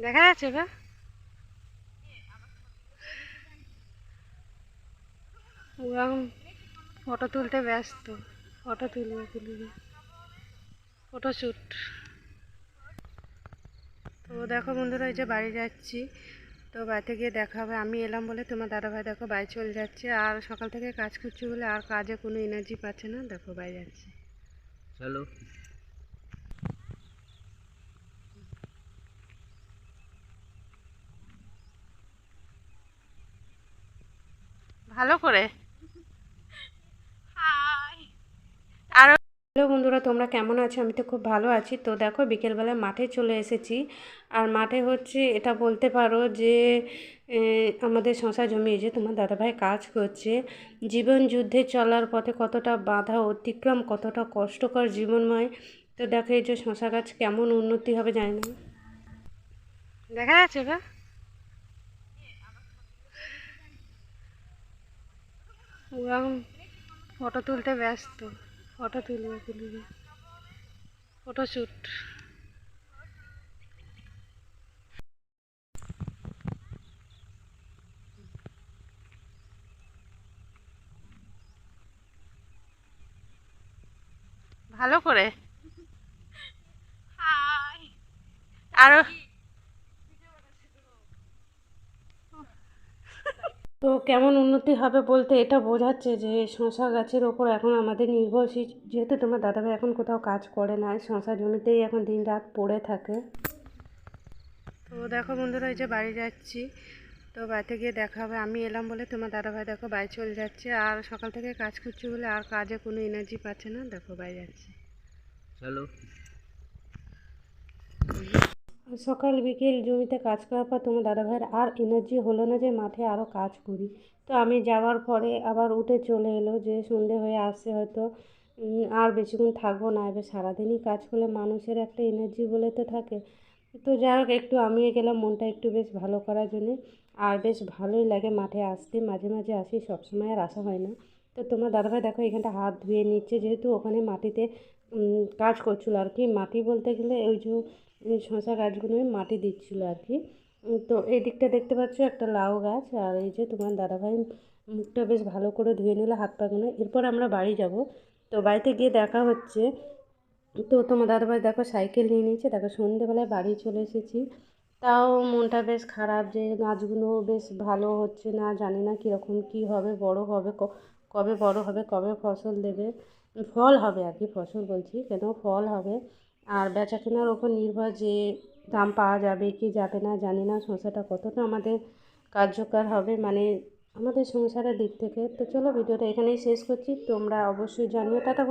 দেখা যাচ্ছে বা ও এখন ফটো তুলতে ব্যস্ত। ফটো তুলবে ফটোশ্যুট। তো দেখো বন্ধুরা, এই যে বাড়ি যাচ্ছি। তো বাড়িতে গিয়ে দেখা হবে। আমি এলাম বলে তোমার দাদাভাই দেখো বাড়ি চলে যাচ্ছে। আর সকাল থেকে কাজ করছি বলে আর কাজে কোনো এনার্জি পাচ্ছে না। দেখো বাড়ি যাচ্ছে। চলো। ভালো করে। আর হ্যালো বন্ধুরা, তোমরা কেমন আছো? আমি তো খুব ভালো আছি। তো দেখো বিকেলবেলা মাঠে চলে এসেছি। আর মাঠে হচ্ছে এটা বলতে পারো যে আমাদের শশা জমি, এই যে তোমার দাদাভাই কাজ করছে। জীবন যুদ্ধে চলার পথে কতটা বাধা অতিক্রম, কতটা কষ্টকর জীবনময়। তো দেখো এই যে শশা গাছ কেমন উন্নতি হবে জানি না। দেখা যাচ্ছে বা ও এখন ফটো তুলতে ব্যস্ত। ফটো তুলবে ফটোশ্যুট। ভালো করে। আরো তো কেমন উন্নতি হবে বলতে এটা বোঝাচ্ছে যে শশা গাছের ওপর এখন আমাদের নির্ভরশীল। যেহেতু তোমার দাদাভাই এখন কোথাও কাজ করে না, শশা জমিতেই এখন দিন রাত পড়ে থাকে। তো দেখো বন্ধুরা, এই যে বাড়ি যাচ্ছি। তো বাড়িতে গিয়ে দেখা হবে। আমি এলাম বলে তোমার দাদাভাই দেখো বাড়ি চলে যাচ্ছে। আর সকাল থেকে কাজ করছি বলে আর কাজে কোনো এনার্জি পাচ্ছে না। দেখো বাড়ি যাচ্ছে। চলো। সকাল বিকেল জমিতে কাজ করার পর তোমার দাদাভাইয়ের আর এনার্জি হলো না যে মাঠে আরও কাজ করি। তো আমি যাওয়ার পরে আবার উঠে চলে এলো যে সন্ধে হয়ে আসছে হয়তো, আর বেশিক্ষণ থাকবো না। এবার সারাদিনই কাজ করলে মানুষের একটা এনার্জি বলে তো থাকে। তো যাই হোক, একটু আমিও গেলাম মনটা একটু বেশ ভালো করার জন্যে। আর বেশ ভালোই লাগে মাঠে আসতে। মাঝে মাঝে আসি, সবসময় আর আসা হয় না। তো তোমার দাদাভাই দেখো এখানটা হাত ধুয়ে নিচ্ছে, যেহেতু ওখানে মাটিতে কাজ করছিলো আর কি। মাটি বলতে গেলে ওই যে শশা গাছগুলোই মাটি দিচ্ছিলো আর কি। তো এই দিকটা দেখতে পাচ্ছ একটা লাউ গাছ। আর এই যে তোমার দাদাভাই মুখটা বেশ ভালো করে ধুয়ে নিলে, হাত পাগুলো। এরপর আমরা বাড়ি যাব। তো বাড়িতে গিয়ে দেখা হচ্ছে। তো তোমার দাদাভাই দেখো সাইকেল নিয়ে নিয়েছে। দেখো সন্ধেবেলায় বাড়ি চলে এসেছি। তাও মনটা বেশ খারাপ যে গাছগুলো বেশ ভালো হচ্ছে না। জানি না কীরকম কী হবে, বড় হবে কবে বড় হবে, কবে ফসল দেবে, ফল হবে আর কি। ফসল বলছি কেন, ফল হবে। আর বেচা কেনার ওপর নির্ভর যে দাম পাওয়া যাবে কি যাবে না জানি না। শসাটা কতটা আমাদের কার্যকর হবে মানে আমাদের সংসারের দিক থেকে। তো চলো ভিডিওটা এখানেই শেষ করছি। তোমরা অবশ্যই জানিও। টাটা।